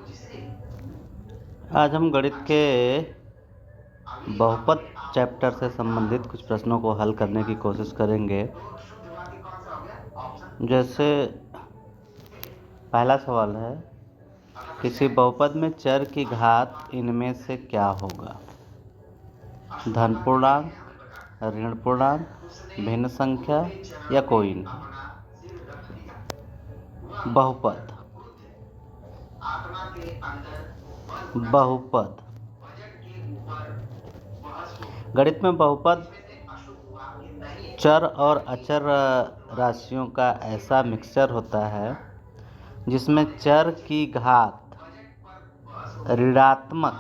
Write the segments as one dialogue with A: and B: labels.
A: आज हम गणित के बहुपद चैप्टर से संबंधित कुछ प्रश्नों को हल करने की कोशिश करेंगे। जैसे पहला सवाल है, किसी बहुपद में चर की घात इनमें से क्या होगा? धन पूर्णांक, ऋण पूर्णांक, भिन्न संख्या या कोई नहीं। बहुपद बहुपद गणित में बहुपद चर और अचर राशियों का ऐसा मिक्सचर होता है जिसमें चर की घात ऋणात्मक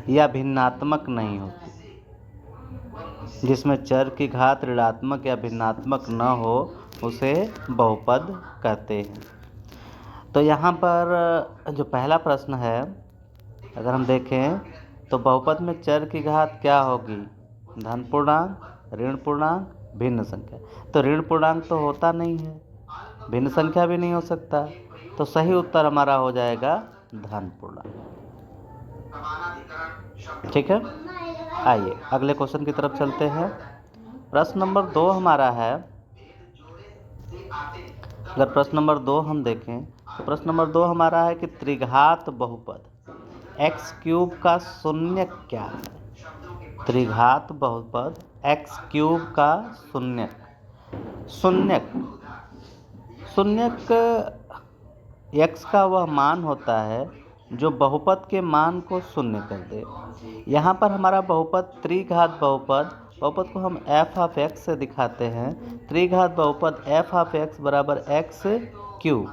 A: या भिन्नात्मक नहीं होती। जिसमें चर की घात ऋणात्मक या भिन्नात्मक न हो उसे बहुपद कहते हैं। तो यहाँ पर जो पहला प्रश्न है, अगर हम देखें तो बहुपद में चर की घात क्या होगी? धन पूर्णांक, ऋण पूर्णांक, भिन्न संख्या। तो ऋण पूर्णांक तो होता नहीं है, भिन्न संख्या भी नहीं हो सकता, तो सही उत्तर हमारा हो जाएगा धन पूर्णांक। ठीक है, आइए अगले क्वेश्चन की तरफ चलते हैं। प्रश्न नंबर 2 हमारा है। अगर प्रश्न नंबर 2 हम देखें तो प्रश्न नंबर 2 हमारा है कि त्रिघात बहुपद एक्स क्यूब का शून्यक क्या है? त्रिघात बहुपद एक्स क्यूब का शून्यक एक्स का वह मान होता है जो बहुपद के मान को शून्य कर दे। यहाँ पर हमारा बहुपद त्रिघात बहुपद को हम एफ ऑफ एक्स से दिखाते हैं। त्रिघात बहुपद एफ ऑफ एक्स बराबर x cube,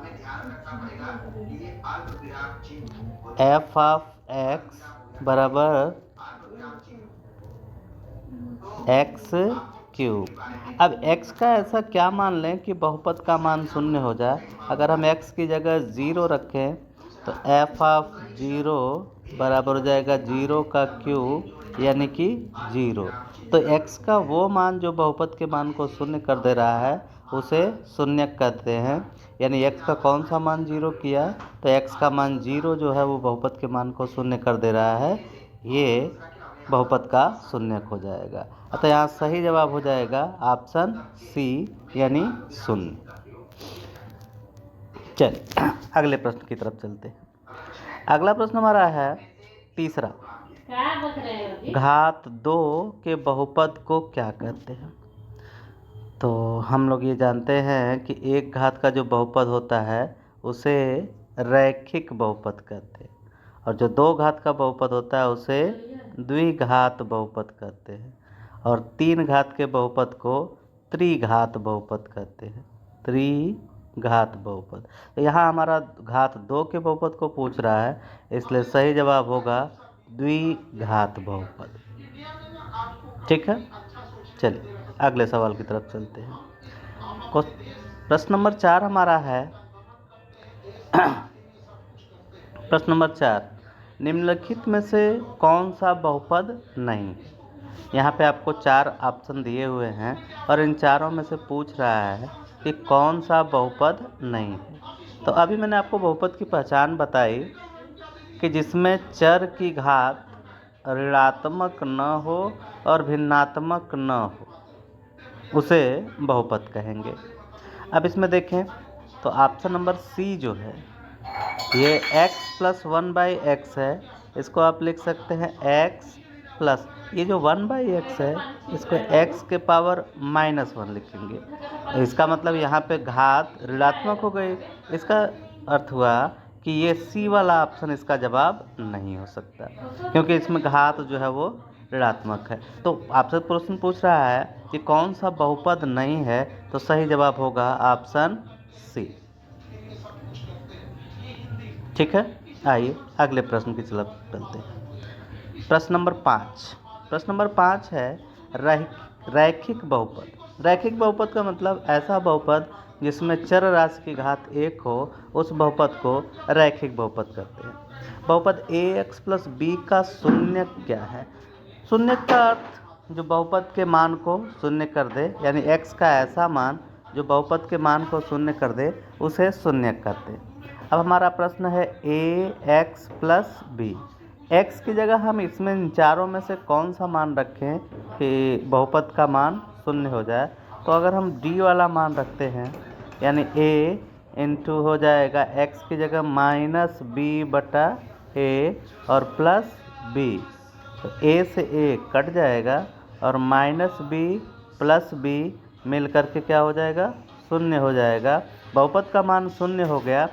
A: F of x बराबर एक्स क्यूब। अब x का ऐसा क्या मान लें कि बहुपद का मान शून्य हो जाए। अगर हम x की जगह 0 रखें तो एफ ऑफ 0 बराबर हो जाएगा 0 का क्यूब यानी कि 0। तो x का वो मान जो बहुपद के मान को शून्य कर दे रहा है उसे शून्यक कहते हैं। यानी x का कौन सा मान 0 किया, तो x का मान 0 जो है वो बहुपद के मान को शून्य कर दे रहा है, ये बहुपद का शून्यक हो जाएगा। अतः यहाँ सही जवाब हो जाएगा ऑप्शन सी यानी शून्य। चलिए अगले प्रश्न की तरफ चलते हैं। अगला प्रश्न हमारा है तीसरा, घात 2 के बहुपद को क्या कहते हैं? तो हम लोग ये जानते हैं कि एक घात का जो बहुपद होता है उसे रैखिक बहुपद कहते हैं, और जो 2 घात का बहुपद होता है उसे द्विघात बहुपद कहते हैं, और 3 घात के बहुपद को त्रिघात बहुपद कहते हैं। त्रिघात बहुपद। तो यहाँ हमारा घात 2 के बहुपद को पूछ रहा है, इसलिए सही जवाब होगा द्विघात बहुपद। ठीक है, चलिए अगले सवाल की तरफ चलते हैं। प्रश्न नंबर 4 हमारा है। प्रश्न नंबर 4, निम्नलिखित में से कौन सा बहुपद नहीं है? यहाँ पे आपको 4 ऑप्शन दिए हुए हैं और इन चारों में से पूछ रहा है कि कौन सा बहुपद नहीं है। तो अभी मैंने आपको बहुपद की पहचान बताई कि जिसमें चर की घात ऋणात्मक न हो और भिन्नात्मक न हो उसे बहुपद कहेंगे। अब इसमें देखें तो ऑप्शन नंबर सी जो है ये x प्लस 1/x है, इसको आप लिख सकते हैं x प्लस, ये जो 1/x है इसको x के पावर -1 लिखेंगे। इसका मतलब यहाँ पे घात ऋणात्मक हो गई। इसका अर्थ हुआ कि ये सी वाला ऑप्शन इसका जवाब नहीं हो सकता, क्योंकि इसमें घात जो है वो ऋणात्मक है। तो आपसे प्रश्न पूछ रहा है कि कौन सा बहुपद नहीं है, तो सही जवाब होगा ऑप्शन सी। ठीक है, आइए अगले प्रश्न की तरफ चलते हैं। प्रश्न नंबर 5 है रैखिक बहुपद। रैखिक बहुपद का मतलब ऐसा बहुपद जिसमें चर राशि की घात 1 हो, उस बहुपद को रैखिक बहुपद कहते हैं। बहुपद ax प्लस b का शून्यक क्या है? शून्यक का अर्थ जो बहुपद के मान को शून्य कर दे, यानी x का ऐसा मान जो बहुपद के मान को शून्य कर दे उसे शून्यक कहते हैं। अब हमारा प्रश्न है ए एक्स प्लस बी। एक्स की जगह हम इसमें इन चारों में से कौन सा मान रखें कि बहुपद का मान शून्य हो जाए। तो अगर हम डी वाला मान रखते हैं, यानी ए इंटू हो जाएगा एक्स की जगह माइनस बी बटा ए और प्लस बी। तो ए से ए कट जाएगा और माइनस बी प्लस बी मिल करके क्या हो जाएगा, शून्य हो जाएगा। बहुपद का मान शून्य हो गया।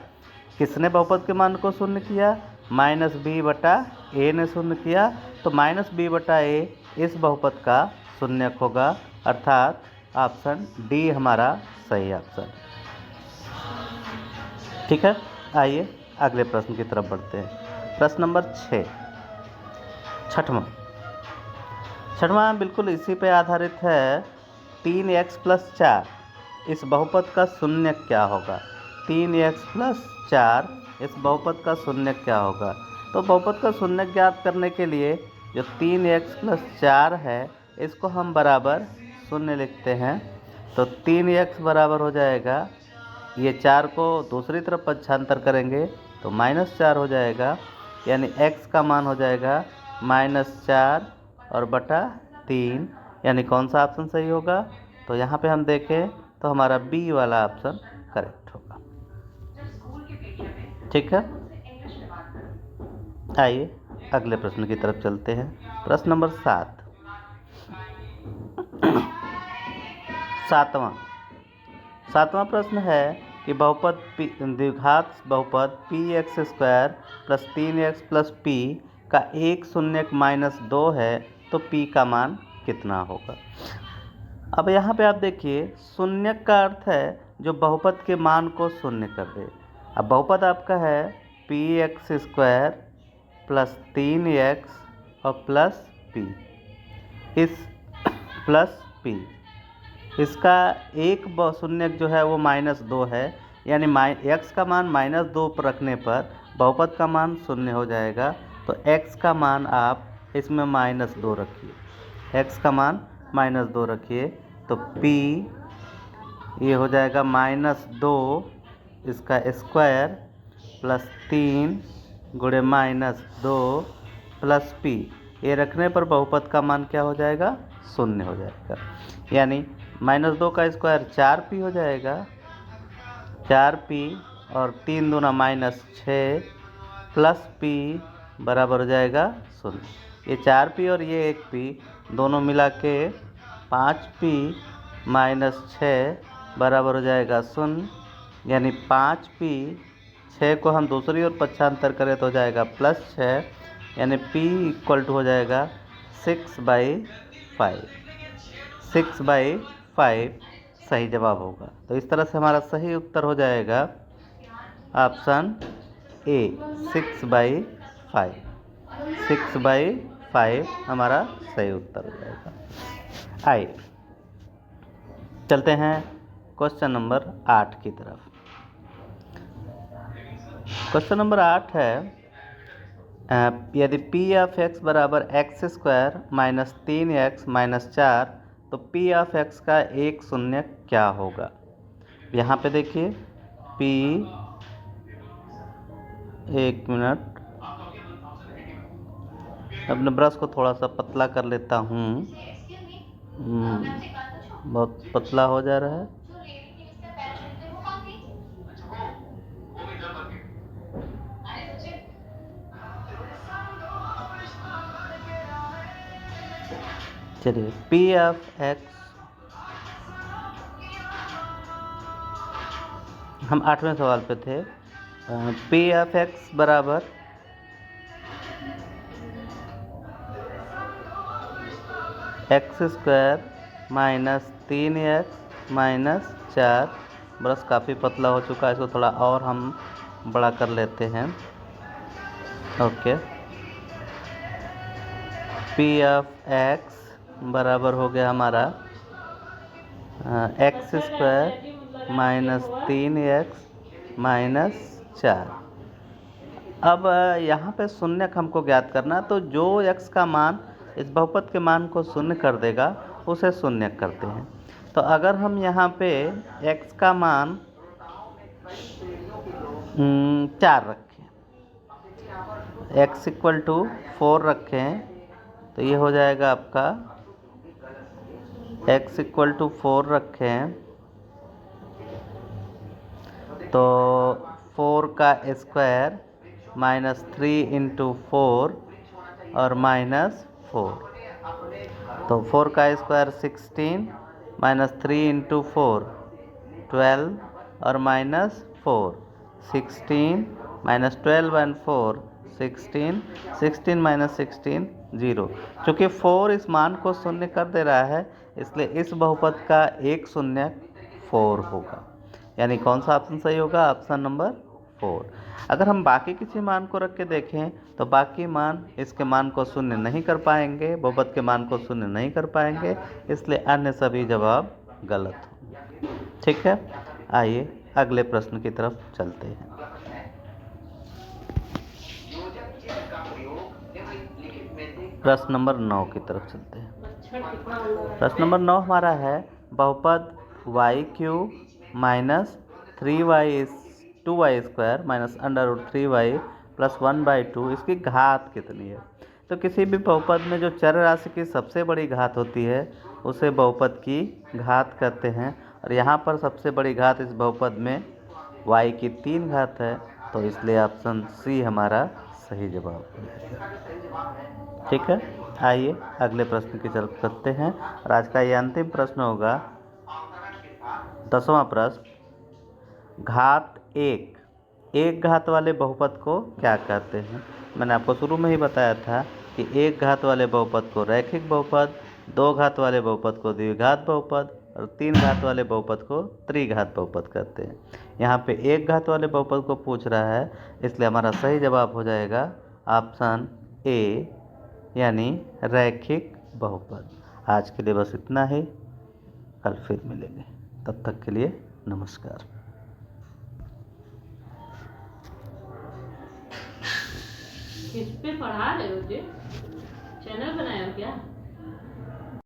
A: किसने बहुपद के मान को शून्य किया, माइनस बी बटा ए ने शून्य किया। तो माइनस बी बटा ए इस बहुपद का शून्यक होगा, अर्थात ऑप्शन डी हमारा सही ऑप्शन। ठीक है, आइए अगले प्रश्न की तरफ बढ़ते हैं। प्रश्न नंबर 6, छठवां बिल्कुल इसी पे आधारित है। 3x प्लस 4 इस बहुपद का शून्य क्या होगा। 3x प्लस 4 इस बहुपद का शून्य क्या होगा। तो बहुपद का शून्य ज्ञात करने के लिए जो 3x प्लस 4 है इसको हम बराबर शून्य लिखते हैं। तो 3x बराबर हो जाएगा, ये 4 को दूसरी तरफ पक्षांतर करेंगे तो -4 हो जाएगा, यानी x का मान हो जाएगा -4 और बटा 3, यानी कौन सा ऑप्शन सही होगा। तो यहाँ पे हम देखें तो हमारा बी वाला ऑप्शन करेक्ट होगा। ठीक है, आइए अगले प्रश्न की तरफ चलते हैं। प्रश्न नंबर 7, सातवां प्रश्न है कि बहुपद द्विघात बहुपद P x square plus 3x plus P का एक शून्यक -2 है, तो p का मान कितना होगा। अब यहाँ पे आप देखिए, शून्यक का अर्थ है जो बहुपद के मान को शून्य कर दे। अब बहुपद आपका है P x square plus 3x और प्लस p, इस प्लस p इसका एक शून्यक जो है वो -2 है, यानी x का मान -2 पर रखने पर बहुपद का मान शून्य हो जाएगा। तो x का मान आप इसमें -2 रखिए, x का मान -2 रखिए। तो p ये हो जाएगा -2 इसका स्क्वायर प्लस 3 गुणे -2 प्लस p, ये रखने पर बहुपद का मान क्या हो जाएगा, शून्य हो जाएगा। यानी -2 का स्क्वायर 4p हो जाएगा, 4p और 3 दूना -6 प्लस p बराबर हो जाएगा 0। ये 4p और ये 1p दोनों मिला के 5p -6 बराबर हो जाएगा 0, यानी 5p, 6 को हम दूसरी ओर पक्षांतर करें तो हो जाएगा +6, यानी p इक्वल टू हो जाएगा 6/5। 6/5 सही जवाब होगा। तो इस तरह से हमारा सही उत्तर हो जाएगा ऑप्शन ए 6/5। 6/5 हमारा सही उत्तर हो जाएगा। आइए चलते हैं क्वेश्चन नंबर 8 की तरफ। क्वेश्चन नंबर 8 है, यदि p ऑफ x बराबर x square minus 3x minus 4, तो p ऑफ x का एक शून्य क्या होगा। यहाँ पे देखिए p, एक मिनट, अपने ब्रश को थोड़ा सा पतला कर लेता हूँ, बहुत पतला हो जा रहा है। चलिए, p ऑफ x, हम 8वें सवाल पे थे। p ऑफ x बराबर x square minus 3x minus 4, brush काफ़ी पतला हो चुका है, इसको थोड़ा और हम बड़ा कर लेते हैं। ओके, p ऑफ x बराबर हो गया हमारा x square minus 3x minus 4। अब यहाँ पे शून्यक हमको ज्ञात करना, तो जो x का मान इस बहुपद के मान को शून्य कर देगा उसे शून्यक करते हैं। तो अगर हम यहाँ पे x का मान 4 रखें, x इक्वल टू 4 रखें तो ये हो जाएगा आपका x इक्वल टू 4 रखें तो 4 का स्क्वायर माइनस 3 इंटू 4 और माइनस 4, तो 4 का स्क्वायर 16 माइनस 3 इंटू 4 12 और माइनस 4 16 माइनस 12 एंड 4 16 16 माइनस 16 0। चूँकि 4 इस मान को शून्य कर दे रहा है इसलिए इस बहुपद का एक शून्य 4 होगा, यानी कौन सा ऑप्शन सही होगा? Option number 4। अगर हम बाकी किसी मान को रख के देखें तो बाकी मान इसके मान को शून्य नहीं कर पाएंगे, बहुपद के मान को शून्य नहीं कर पाएंगे, इसलिए अन्य सभी जवाब गलत होंगे। ठीक है, आइए अगले प्रश्न की तरफ चलते हैं। प्रश्न नंबर 9 की तरफ चलते हैं। प्रश्न नंबर 9 हमारा है बहुपद y³ minus 3y 2y square minus √3y plus 1/2 इसकी घात कितनी है? तो किसी भी बहुपद में जो चर राशि की सबसे बड़ी घात होती है उसे बहुपद की घात कहते हैं, और यहाँ पर सबसे बड़ी घात इस बहुपद में y की 3 घात है, तो इसलिए ऑप्शन सी हमारा सही जवाब है। ठीक है, आइए अगले प्रश्न की तरफ चलते हैं, और आज का ये अंतिम प्रश्न होगा 10वां प्रश्न। घात एक घात वाले बहुपद को क्या कहते हैं? मैंने आपको शुरू में ही बताया था कि एक घात वाले बहुपद को रैखिक बहुपद, 2 घात वाले बहुपद को द्विघात बहुपद और 3 घात वाले बहुपद को त्रिघात बहुपद कहते हैं। यहाँ पे एक घात वाले बहुपद को पूछ रहा है, इसलिए हमारा सही जवाब हो जाएगा ऑप्शन ए, यानी रैखिक बहुपद। आज के लिए बस इतना ही, कल फिर मिलेंगे, तब तक के लिए नमस्कार।
B: किस पे पढ़ा रहे हो जी? चैनल बनाया हो क्या?